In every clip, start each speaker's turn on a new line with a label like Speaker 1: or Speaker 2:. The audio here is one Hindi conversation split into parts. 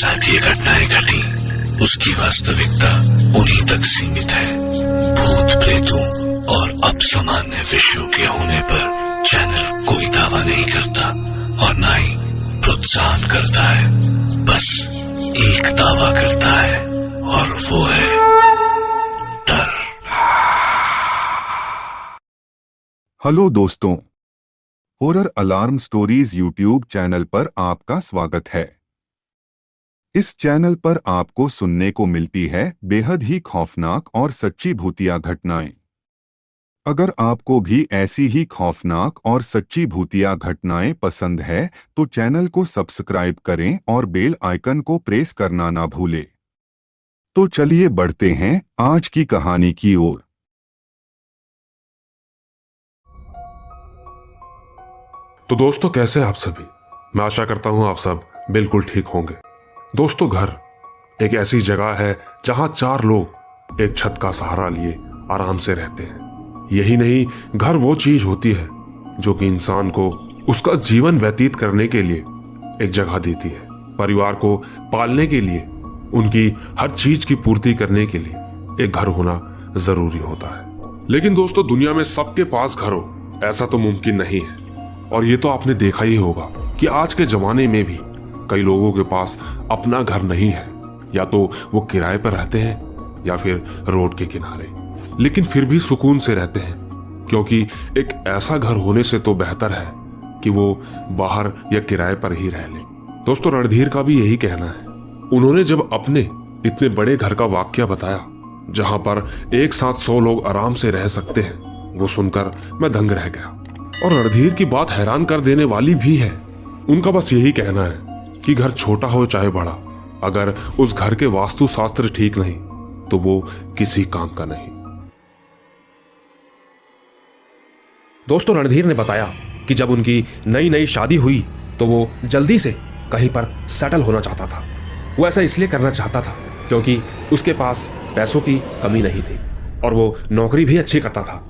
Speaker 1: साथ ये घटनाएं घटी उसकी वास्तविकता उन्हीं तक सीमित है। भूत प्रेतों और अपसामान्य विषयों के होने पर चैनल कोई दावा नहीं करता और ना ही प्रोत्साहन करता है, बस एक दावा करता है और वो है डर।
Speaker 2: हेलो दोस्तों, horror alarm stories YouTube channel पर आपका स्वागत है। इस चैनल पर आपको सुनने को मिलती है बेहद ही खौफनाक और सच्ची भूतिया घटनाएं। अगर आपको भी ऐसी ही खौफनाक और सच्ची भूतिया घटनाएं पसंद है तो चैनल को सब्सक्राइब करें और बेल आइकन को प्रेस करना ना भूलें। तो चलिए बढ़ते हैं आज की कहानी की ओर।
Speaker 3: तो दोस्तों, कैसे हैं आप सभी? मैं आशा करता हूं आप सब बिल्कुल ठीक होंगे। दोस्तों, घर एक ऐसी जगह है जहां चार लोग एक छत का सहारा लिए आराम से रहते हैं। यही नहीं, घर वो चीज होती है जो कि इंसान को उसका जीवन व्यतीत करने के लिए एक जगह देती है। परिवार को पालने के लिए, उनकी हर चीज की पूर्ति करने के लिए एक घर होना जरूरी होता है। लेकिन दोस्तों, दुनिया में सबके पास घर हो ऐसा तो मुमकिन नहीं है। और ये तो आपने देखा ही होगा कि आज के जमाने में भी कई लोगों के पास अपना घर नहीं है, या तो वो किराए पर रहते हैं या फिर रोड के किनारे, लेकिन फिर भी सुकून से रहते हैं, क्योंकि एक ऐसा घर होने से तो बेहतर है कि वो बाहर या किराए पर ही रह ले। दोस्तों, रणधीर का भी यही कहना है। उन्होंने जब अपने इतने बड़े घर का वाकया बताया जहां पर एक साथ 100 लोग आराम से रह सकते हैं, वो सुनकर मैं दंग रह गया। और रणधीर की बात हैरान कर देने वाली भी है। उनका बस यही कहना है कि घर छोटा हो चाहे बड़ा, अगर उस घर के वास्तु शास्त्र ठीक नहीं तो वो किसी काम का नहीं।
Speaker 4: दोस्तों, रणधीर ने बताया कि जब उनकी नई नई शादी हुई तो वो जल्दी से कहीं पर सेटल होना चाहता था। वो ऐसा इसलिए करना चाहता था क्योंकि उसके पास पैसों की कमी नहीं थी और वो नौकरी भी अच्छी करता था।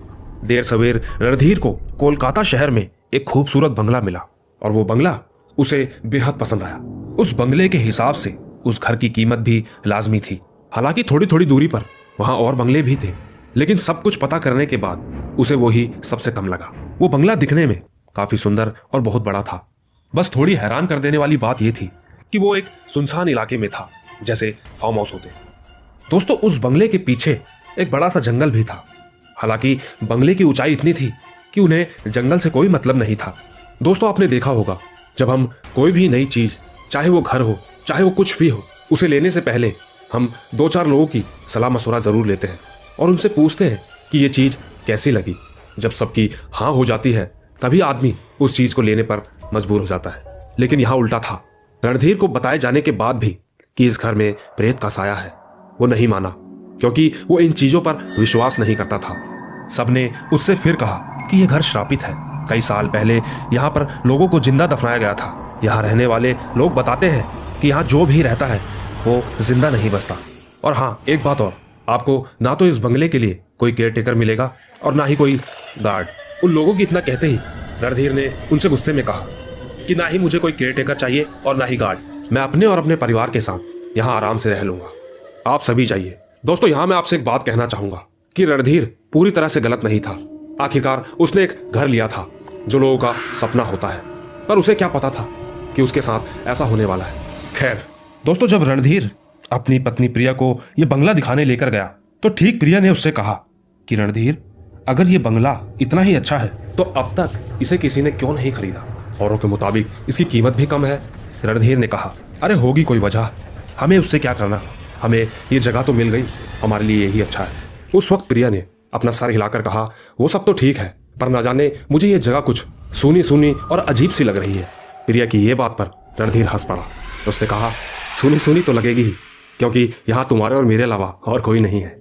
Speaker 4: देर सवेर रणधीर को कोलकाता शहर में एक खूबसूरत बंगला मिला और वो बंगला उसे बेहद पसंद आया। उस बंगले के हिसाब से उस घर की कीमत भी लाजमी थी। हालांकि थोड़ी थोड़ी दूरी पर वहां और बंगले भी थे, लेकिन सब कुछ पता करने के बाद उसे वो ही सबसे कम लगा। वो बंगला दिखने में काफी सुंदर और बहुत बड़ा था। बस थोड़ी हैरान कर देने वाली बात यह थी कि वो एक सुनसान इलाके में था, जैसे फार्म हाउस होते। दोस्तों, उस बंगले के पीछे एक बड़ा सा जंगल भी था। हालांकि बंगले की ऊंचाई इतनी थी कि उन्हें जंगल से कोई मतलब नहीं था। दोस्तों, आपने देखा होगा जब हम कोई भी नई चीज, चाहे वो घर हो चाहे वो कुछ भी हो, उसे लेने से पहले हम 2-4 लोगों की सलाह मशवरा जरूर लेते हैं और उनसे पूछते हैं कि ये चीज कैसी लगी। जब सबकी हाँ हो जाती है तभी आदमी उस चीज को लेने पर मजबूर हो जाता है। लेकिन यहाँ उल्टा था। रणधीर को बताए जाने के बाद भी कि इस घर में प्रेत का साया है, वो नहीं माना, क्योंकि वो इन चीजों पर विश्वास नहीं करता था। सबने उससे फिर कहा कि यह घर श्रापित है। कई साल पहले यहाँ पर लोगों को जिंदा दफनाया गया था। यहाँ रहने वाले लोग बताते हैं कि यहाँ जो भी रहता है वो जिंदा नहीं बचता। और हाँ, एक बात और, आपको ना तो इस बंगले के लिए कोई केयर टेकर मिलेगा और ना ही कोई गार्ड। उन लोगों की इतना कहते ही रणधीर ने उनसे गुस्से में कहा कि ना ही मुझे कोई केयर टेकर चाहिए और ना ही गार्ड। मैं अपने और अपने परिवार के साथ यहाँ आराम से रह लूंगा, आप सभी जाइए। दोस्तों, यहाँ मैं आपसे एक बात कहना चाहूंगा कि रणधीर पूरी तरह से गलत नहीं था। आखिरकार उसने एक घर लिया था जो लोगों का सपना होता है, पर उसे क्या पता था कि उसके साथ ऐसा होने वाला है। खैर दोस्तों, जब रणधीर अपनी पत्नी प्रिया को यह बंगला दिखाने लेकर गया तो ठीक प्रिया ने उससे कहा कि रणधीर, अगर ये बंगला इतना ही अच्छा है तो अब तक इसे किसी ने क्यों नहीं खरीदा? औरों के मुताबिक इसकी कीमत भी कम है। रणधीर ने कहा, अरे होगी कोई वजह, हमें उससे क्या करना, हमें ये जगह तो मिल गई, हमारे लिए यही अच्छा है। उस वक्त प्रिया ने अपना सर हिलाकर कहा, वो सब तो ठीक है, पर ना जाने मुझे ये जगह कुछ सूनी सूनी और अजीब सी लग रही है। प्रिया की ये बात पर रणधीर हंस पड़ा। उसने कहा, सूनी सूनी तो लगेगी ही, क्योंकि यहाँ तुम्हारे और मेरे अलावा और कोई नहीं है।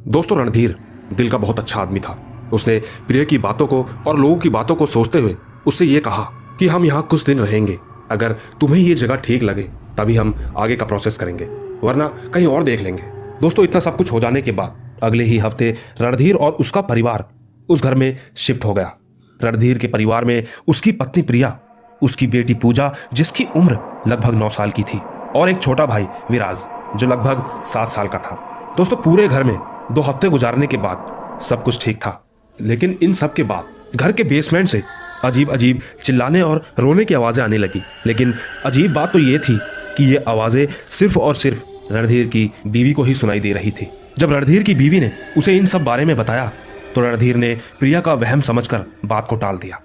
Speaker 4: दोस्तों, रणधीर दिल का बहुत अच्छा आदमी था। उसने प्रिया की बातों को और लोगों की बातों को सोचते हुए उससे ये कहा कि हम यहाँ कुछ दिन रहेंगे, अगर तुम्हें ये जगह ठीक लगे तभी हम आगे का प्रोसेस करेंगे, वरना कहीं और देख लेंगे। दोस्तों, इतना सब कुछ हो जाने के बाद अगले ही हफ्ते रणधीर और उसका परिवार उस घर में शिफ्ट हो गया। रणधीर के परिवार में उसकी पत्नी प्रिया, उसकी बेटी पूजा जिसकी उम्र लगभग 9 साल की थी, और एक छोटा भाई विराज जो लगभग 7 साल का था। दोस्तों पूरे घर में 2 हफ्ते गुजारने के बाद सब कुछ ठीक था, लेकिन इन सब के बाद घर के बेसमेंट से अजीब अजीब चिल्लाने और रोने की आवाज़ें आने लगी। लेकिन अजीब बात तो ये थी कि ये आवाज़ें सिर्फ और सिर्फ रणधीर की बीवी को ही सुनाई दे रही थी। जब रणधीर की बीवी ने उसे इन सब बारे में बताया तो रणधीर ने प्रिया का वहम समझकर बात को टाल दिया।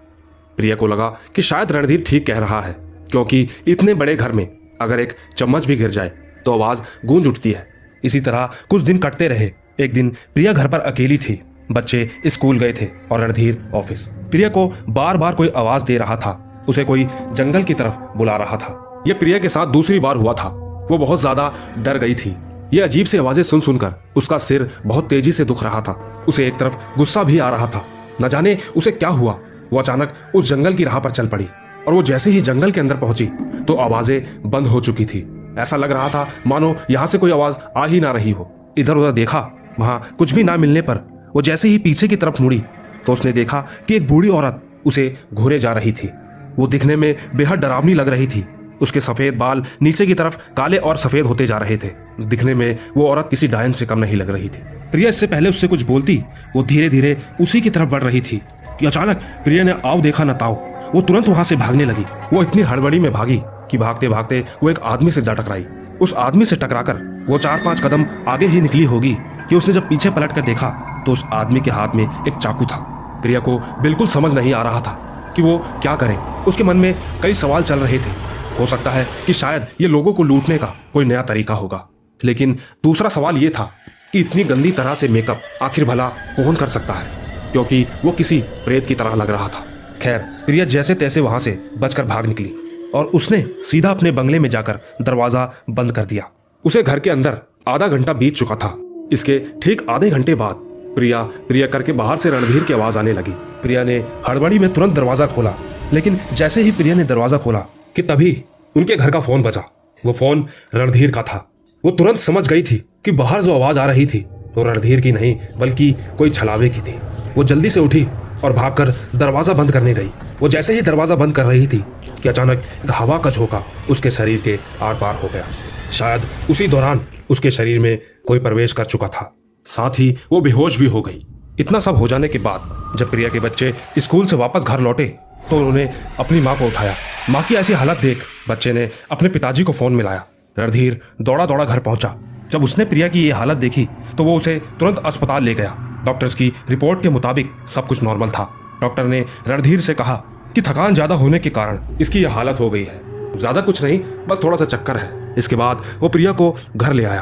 Speaker 4: प्रिया को लगा कि शायद रणधीर ठीक कह रहा है, क्योंकि इतने बड़े घर में अगर एक चम्मच भी गिर जाए तो आवाज़ गूंज उठती है। इसी तरह कुछ दिन कटते रहे। एक दिन प्रिया घर पर अकेली थी, बच्चे स्कूल गए थे और रणधीर ऑफिस। प्रिया को बार बार कोई आवाज दे रहा था, उसे कोई जंगल की तरफ बुला रहा था। यह प्रिया के साथ दूसरी बार हुआ था। वो बहुत ज्यादा डर गई थी। ये अजीब सी आवाजें सुन सुनकर उसका सिर बहुत तेजी से दुख रहा था। उसे एक तरफ गुस्सा भी आ रहा था। न जाने उसे क्या हुआ, वो अचानक उस जंगल की राह पर चल पड़ी और वो जैसे ही जंगल के अंदर पहुंची तो आवाजें बंद हो चुकी थी। ऐसा लग रहा था मानो यहां से कोई आवाज आ ही ना रही हो। इधर उधर देखा, वहां कुछ भी ना मिलने पर वो जैसे ही पीछे की तरफ मुड़ी तो उसने देखा कि एक बूढ़ी औरत उसे घूरे जा रही थी। वो दिखने में बेहद डरावनी लग रही थी। उसके सफेद बाल नीचे की तरफ काले और सफेद होते जा रहे थे। दिखने में वो औरत किसी डायन से कम नहीं लग रही थी। प्रिया इससे पहले उससे कुछ बोलती, वो धीरे धीरे उसी की तरफ बढ़ रही थी कि अचानक प्रिया ने आओ देखा न ताओ, वो तुरंत वहां से भागने लगी। वो इतनी हड़बड़ी में भागी कि भागते भागते वो एक आदमी से जा टकराई। उस आदमी से टकराकर वो 4-5 कदम आगे ही निकली होगी कि उसने जब पीछे पलट कर देखा तो उस आदमी के हाथ में एक चाकू था। प्रिया को बिल्कुल समझ नहीं आ रहा था कि वो क्या करे। उसके मन में कई सवाल चल रहे थे। हो सकता है कि शायद ये लोगों को लूटने का कोई नया तरीका होगा, लेकिन दूसरा सवाल ये था कि इतनी गंदी तरह से मेकअप आखिर भला कौन कर सकता है, क्योंकि वो किसी प्रेत की तरह लग रहा था। खैर, प्रिया जैसे तैसे वहां से बचकर भाग निकली और उसने सीधा अपने बंगले में जाकर दरवाजा बंद कर दिया। उसे घर के अंदर आधा घंटा बीत चुका था। इसके ठीक आधे घंटे बाद प्रिया प्रिया करके बाहर से रणधीर की आवाज आने लगी। प्रिया ने हड़बड़ी में तुरंत दरवाजा खोला, लेकिन जैसे ही प्रिया ने दरवाजा खोला कि तभी उनके घर का फोन बजा। वो फोन रणधीर का था। वो तुरंत समझ गई थी कि बाहर जो आवाज आ रही थी वो रणधीर की नहीं बल्कि कोई छलावे की थी। वो जल्दी से उठी और भागकर दरवाजा बंद करने गई। वो जैसे ही दरवाजा बंद कर रही थी कि अचानक एक हवा का झोंका उसके शरीर के आर पार हो गया। शायद उसी दौरान उसके शरीर में कोई प्रवेश कर चुका था। साथ ही वो बेहोश भी हो गई। इतना सब हो जाने के बाद जब प्रिया के बच्चे स्कूल से वापस घर लौटे तो उन्होंने अपनी माँ को उठाया। माँ की ऐसी हालत देख बच्चे ने अपने पिताजी को फोन मिलाया। रणधीर दौड़ा दौड़ा घर पहुंचा। जब उसने प्रिया की ये हालत देखी तो वो उसे तुरंत अस्पताल ले गया। डॉक्टर्स की रिपोर्ट के मुताबिक सब कुछ नॉर्मल था। डॉक्टर ने रणधीर से कहा कि थकान ज्यादा होने के कारण इसकी यह हालत हो गई है, ज्यादा कुछ नहीं, बस थोड़ा सा चक्कर है। इसके बाद वो प्रिया को घर ले आया।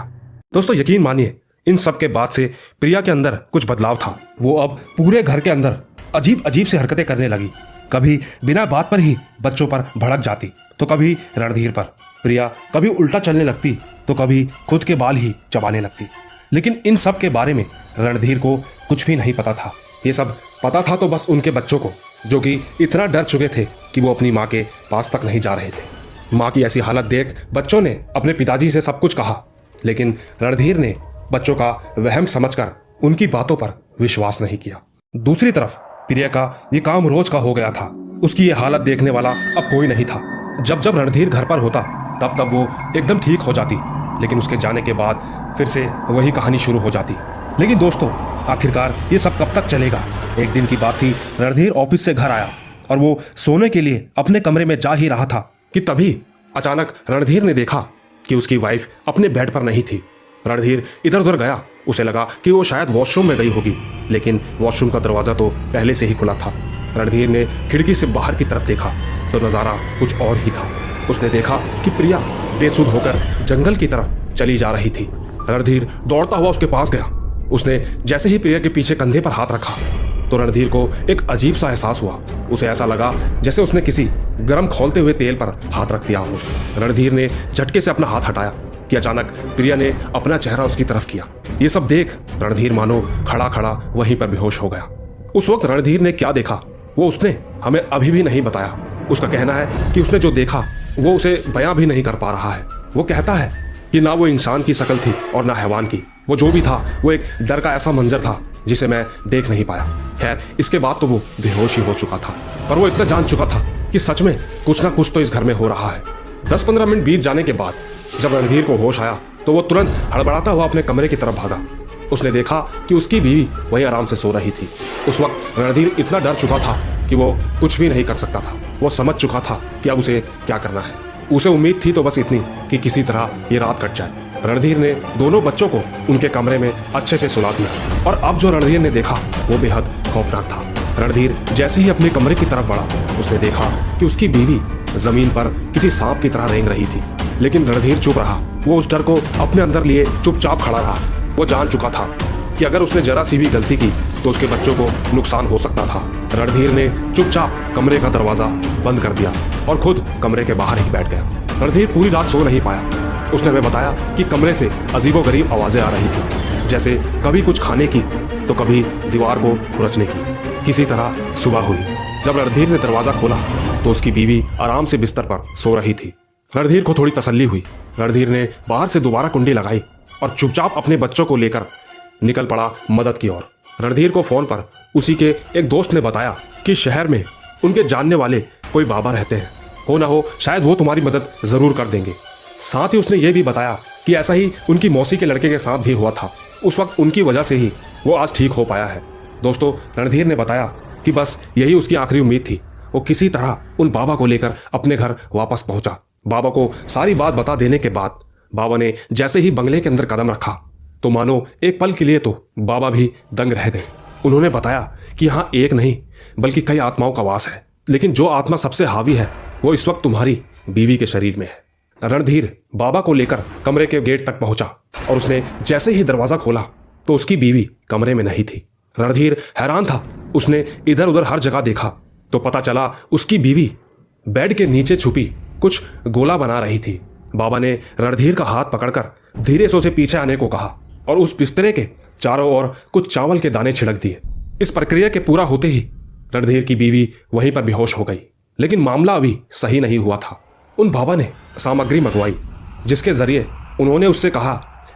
Speaker 4: दोस्तों यकीन मानिए, इन सब के बाद से प्रिया के अंदर कुछ बदलाव था। वो अब पूरे घर के अंदर अजीब अजीब से हरकतें करने लगी। कभी बिना बात पर ही बच्चों पर भड़क जाती तो कभी रणधीर पर। प्रिया कभी उल्टा चलने लगती तो कभी खुद के बाल ही चबाने लगती। लेकिन इन सब के बारे में रणधीर को कुछ भी नहीं पता था। ये सब पता था तो बस उनके बच्चों को, जो कि इतना डर चुके थे कि वो अपनी माँ के पास तक नहीं जा रहे थे। माँ की ऐसी हालत देख बच्चों ने अपने पिताजी से सब कुछ कहा, लेकिन रणधीर ने बच्चों का वहम समझकर उनकी बातों पर विश्वास नहीं किया। दूसरी तरफ प्रिया का ये काम रोज का हो गया था। उसकी ये हालत देखने वाला अब कोई नहीं था। जब जब रणधीर घर पर होता तब तब वो एकदम ठीक हो जाती, लेकिन उसके जाने के बाद फिर से वही कहानी शुरू हो जाती। लेकिन दोस्तों आखिरकार ये सब कब तक चलेगा। एक दिन की बात थी, रणधीर ऑफिस से घर आया और वो सोने के लिए अपने कमरे में जा ही रहा था कि तभी अचानक रणधीर ने देखा कि उसकी वाइफ अपने बेड पर नहीं थी। रणधीर इधर उधर गया। उसे लगा कि वो शायद वॉशरूम में गई होगी, लेकिन वॉशरूम का दरवाजा तो पहले से ही खुला था। रणधीर ने खिड़की से बाहर की तरफ देखा तो नजारा कुछ और ही था। उसने देखा कि प्रिया बेसुध होकर जंगल की तरफ चली जा रही थी। रणधीर दौड़ता हुआ उसके पास गया। उसने जैसे ही प्रिया के पीछे कंधे पर हाथ रखा तो रणधीर को एक अजीब सा एहसास हुआ। उसे ऐसा लगा जैसे उसने किसी गर्म खौलते हुए तेल पर हाथ रख दिया हो। रणधीर ने झटके से अपना हाथ हटाया कि अचानक प्रिया ने अपना चेहरा उसकी तरफ किया। ये सब देख रणधीर मानो खड़ा खड़ा वहीं पर बेहोश हो गया। उस वक्त रणधीर ने क्या देखा वो उसने हमें अभी भी नहीं बताया। उसका कहना है कि उसने जो देखा वो उसे बयां भी नहीं कर पा रहा है। वो कहता है कि ना वो इंसान की शक्ल थी और ना हैवान की। वो जो भी था वो एक डर का ऐसा मंजर था जिसे मैं देख नहीं पाया। खैर, इसके बाद तो वो बेहोश ही हो चुका था, पर वो इतना जान चुका था कि सच में कुछ ना कुछ तो इस घर में हो रहा है। 10-15 मिनट बीत जाने के बाद जब रणधीर को होश आया तो वो तुरंत हड़बड़ाता हुआ अपने कमरे की तरफ भागा। उसने देखा कि उसकी बीवी वहीं आराम से सो रही थी। उस वक्त रणधीर इतना डर चुका था कि वो कुछ भी नहीं कर सकता था। वो समझ चुका था कि अब उसे क्या करना है। उसे उम्मीद थी तो बस इतनी कि किसी तरह ये रात कट जाए। रणधीर ने दोनों बच्चों को उनके कमरे में अच्छे से सुला दिया और अब जो रणधीर ने देखा वो बेहद खौफनाक था। रणधीर जैसे ही अपने कमरे की तरफ बढ़ा उसने देखा कि उसकी बीवी जमीन पर किसी सांप की तरह रेंग रही थी। लेकिन रणधीर चुप रहा। वो उस डर को अपने अंदर लिए चुपचाप खड़ा रहा। वो जान चुका था कि अगर उसने जरा सी भी गलती की तो उसके बच्चों को नुकसान हो सकता था। रणधीर ने चुपचाप कमरे का दरवाजा बंद कर दिया और खुद कमरे के बाहर ही बैठ गया। रणधीर पूरी रात सो नहीं पाया। उसने हमें बताया कि कमरे से अजीबोगरीब आवाजें आ रही थी, जैसे कभी कुछ खाने की तो कभी दीवार को खुरचने की। किसी तरह सुबह हुई। जब रणधीर ने दरवाजा खोला तो उसकी बीवी आराम से बिस्तर पर सो रही थी। रणधीर को थोड़ी तसल्ली हुई। रणधीर ने बाहर से दोबारा कुंडी लगाई और चुपचाप अपने बच्चों को लेकर निकल पड़ा मदद की ओर। रणधीर को फोन पर उसी के एक दोस्त ने बताया कि शहर में उनके जानने वाले कोई बाबा रहते हैं, हो ना हो शायद वो तुम्हारी मदद जरूर कर देंगे। साथ ही उसने ये भी बताया कि ऐसा ही उनकी मौसी के लड़के के साथ भी हुआ था। उस वक्त उनकी वजह से ही वो आज ठीक हो पाया है। दोस्तों, रणधीर ने बताया कि बस यही उसकी आखिरी उम्मीद थी। वो किसी तरह उन बाबा को लेकर अपने घर वापस पहुंचा। बाबा को सारी बात बता देने के बाद बाबा ने जैसे ही बंगले के अंदर कदम रखा तो मानो एक पल के लिए तो बाबा भी दंग रह गए। उन्होंने बताया कि यहाँ एक नहीं बल्कि कई आत्माओं का वास है, लेकिन जो आत्मा सबसे हावी है वो इस वक्त तुम्हारी बीवी के शरीर में है। रणधीर बाबा को लेकर कमरे के गेट तक पहुंचा और उसने जैसे ही दरवाजा खोला तो उसकी बीवी कमरे में नहीं थी। रणधीर हैरान था। उसने इधर उधर हर जगह देखा तो पता चला उसकी बीवी बेड के नीचे छुपी कुछ गोला बना रही थी। बाबा ने रणधीर का हाथ पकड़कर धीरे से उसे पीछे आने को कहा और उस बिस्तरे के चारों ओर कुछ चावल के दाने छिड़क दिए। इस प्रक्रिया के पूरा होते ही रणधीर की बीवी वहीं पर बेहोश हो गई। लेकिन मामला अभी सही नहीं हुआ था। उन बाबा ने सामग्री मंगवाई जिसके जरिए उन्होंने उससे कहा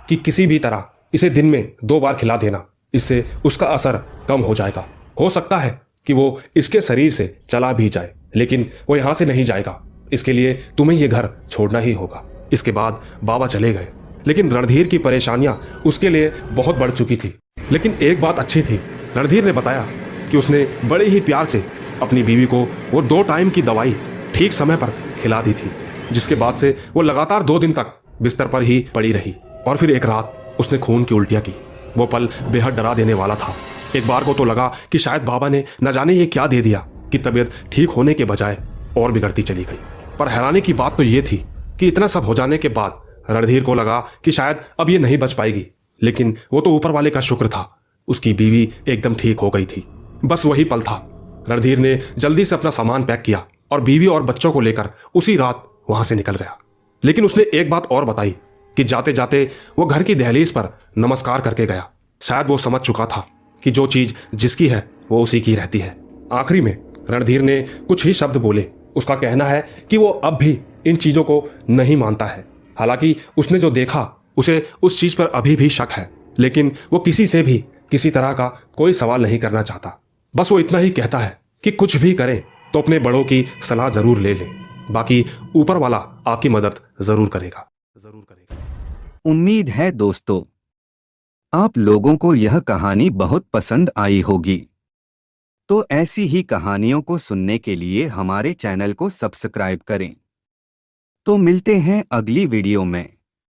Speaker 4: कि किसी भी तरह इसे दिन में 2 बार खिला देना, इससे उसका असर कम हो जाएगा। हो सकता है कि वो इसके शरीर से चला भी जाए, लेकिन वो यहां से नहीं जाएगा। इसके लिए तुम्हें ये घर छोड़ना ही होगा। इसके बाद बाबा चले गए। लेकिन रणधीर की परेशानियां उसके लिए बहुत बढ़ चुकी थी। लेकिन एक बात अच्छी थी। रणधीर ने बताया कि उसने बड़े ही प्यार से अपनी बीवी को वो 2 टाइम की दवाई ठीक समय पर खिला दी थी, जिसके बाद से वो लगातार 2 दिन तक बिस्तर पर ही पड़ी रही। और फिर एक रात उसने खून की उल्टियां की। वो पल बेहद डरा देने वाला था। एक बार को तो लगा कि शायद बाबा ने न जाने ये क्या दे दिया कि तबीयत ठीक होने के बजाय और बिगड़ती चली गई। पर हैरानी की बात तो ये थी कि इतना सब हो जाने के बाद रणधीर को लगा कि शायद अब ये नहीं बच पाएगी। लेकिन वो तो ऊपर वाले का शुक्र था, उसकी बीवी एकदम ठीक हो गई थी। बस वही पल था। रणधीर ने जल्दी से अपना सामान पैक किया और बीवी और बच्चों को लेकर उसी रात वहां से निकल गया। लेकिन उसने एक बात और बताई कि जाते जाते वो घर की दहलीज पर नमस्कार करके गया। शायद वो समझ चुका था कि जो चीज जिसकी है वो उसी की रहती है। आखिरी में रणधीर ने कुछ ही शब्द बोले। उसका कहना है कि वो अब भी इन चीजों को नहीं मानता है। हालांकि उसने जो देखा उसे उस चीज पर अभी भी शक है, लेकिन वो किसी से भी किसी तरह का कोई सवाल नहीं करना चाहता। बस वो इतना ही कहता है कि कुछ भी करें तो अपने बड़ों की सलाह जरूर ले लें, बाकी ऊपर वाला आपकी मदद जरूर करेगा।
Speaker 5: उम्मीद है दोस्तों आप लोगों को यह कहानी बहुत पसंद आई होगी। तो ऐसी ही कहानियों को सुनने के लिए हमारे चैनल को सब्सक्राइब करें। तो मिलते हैं अगली वीडियो में।